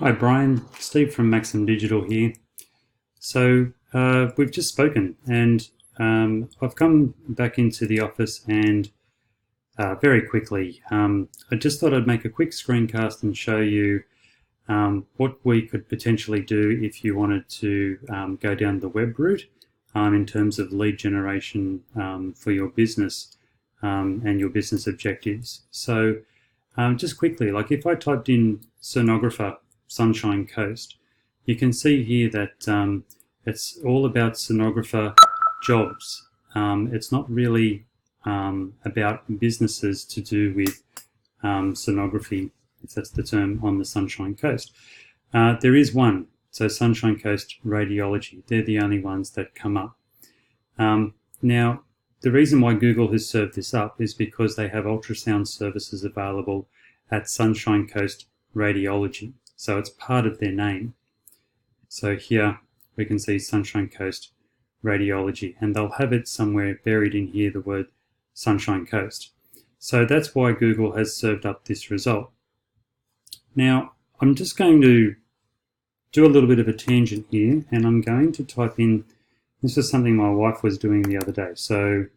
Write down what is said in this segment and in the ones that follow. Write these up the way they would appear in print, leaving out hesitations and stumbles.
Hi Brian, Steve from Maxim Digital here. So we've just spoken and I've come back into the office and very quickly I just thought I'd make a quick screencast and show you what we could potentially do if you wanted to go down the web route in terms of lead generation for your business and your business objectives. So just quickly, like if I typed in sonographer Sunshine Coast, you can see here that it's all about sonographer jobs. It's not really about businesses to do with sonography, if that's the term, on the Sunshine Coast. There is one, so Sunshine Coast Radiology. They're the only ones that come up. Now, the reason why Google has served this up is because they have ultrasound services available at Sunshine Coast Radiology. So it's part of their name. So here we can see Sunshine Coast Radiology, and they'll have it somewhere buried in here, the word Sunshine Coast. So that's why Google has served up this result. Now, I'm just going to do a little bit of a tangent here, and I'm going to type in, this is something my wife was doing the other day. So,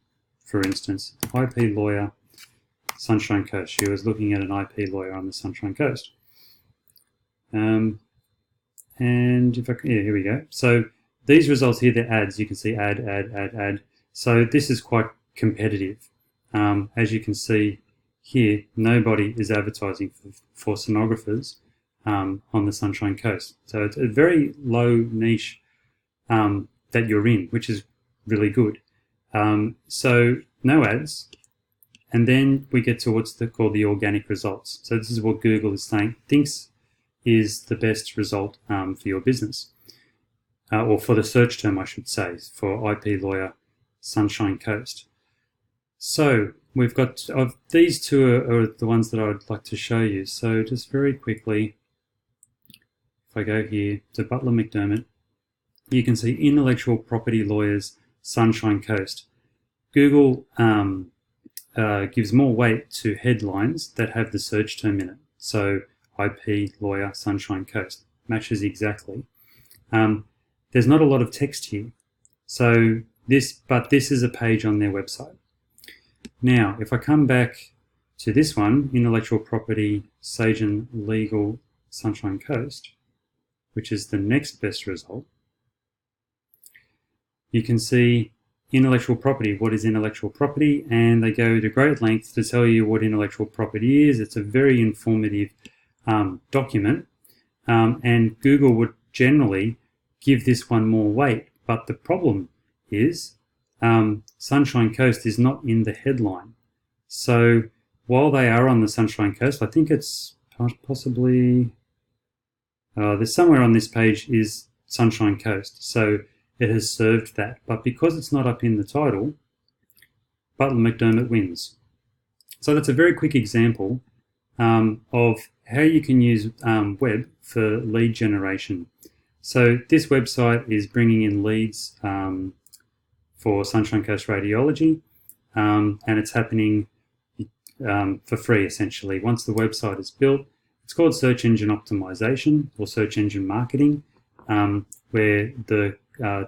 for instance, IP lawyer, Sunshine Coast. She was looking at an IP lawyer on the Sunshine Coast. And if I, yeah, here we go. So these results here, they're ads. You can see ad. So this is quite competitive. As you can see here, nobody is advertising for sonographers on the Sunshine Coast. So it's a very low niche that you're in, which is really good. So no ads. And then we get to what's called the organic results. So this is what Google is saying, thinks is the best result for your business, or for the search term, I should say, for IP lawyer Sunshine Coast. So we've got, these two are the ones that I'd like to show you. So just very quickly, if I go here to Butler McDermott, you can see intellectual property lawyers Sunshine Coast. Google gives more weight to headlines that have the search term in it. So IP lawyer Sunshine Coast matches exactly. There's not a lot of text here, so this is a page on their website. Now, if I come back to this one, intellectual property Sagen Legal Sunshine Coast, which is the next best result, you can see intellectual property. What is intellectual property? And they go to great lengths to tell you what intellectual property is. It's a very informative document, and Google would generally give this one more weight, but the problem is Sunshine Coast is not in the headline. So while they are on the Sunshine Coast, I think it's possibly there's somewhere on this page is Sunshine Coast, so it has served that, but because it's not up in the title, Butler McDermott wins. So that's a very quick example of how you can use web for lead generation. So this website is bringing in leads for Sunshine Coast Radiology, and it's happening for free essentially. Once the website is built, it's called search engine optimization or search engine marketing, where the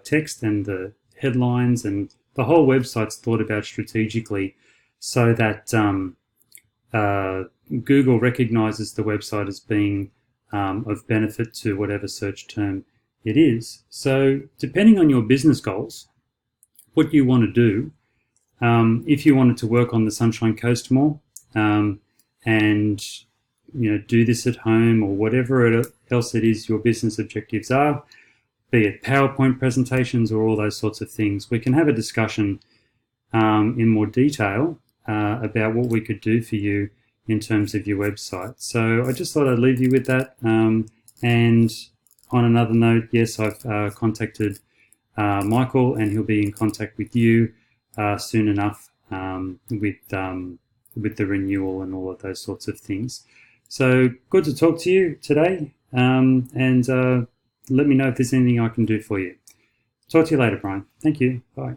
text and the headlines and the whole website's thought about strategically so that Google recognizes the website as being of benefit to whatever search term it is. So depending on your business goals, what you want to do, if you wanted to work on the Sunshine Coast more and do this at home or whatever else it is your business objectives are, be it PowerPoint presentations or all those sorts of things, we can have a discussion in more detail about what we could do for you in terms of your website. So I just thought I'd leave you with that. And on another note, yes, I've contacted Michael, and he'll be in contact with you soon enough with the renewal and all of those sorts of things. So good to talk to you today, and let me know if there's anything I can do for you. Talk to you later, Brian. Thank you. Bye.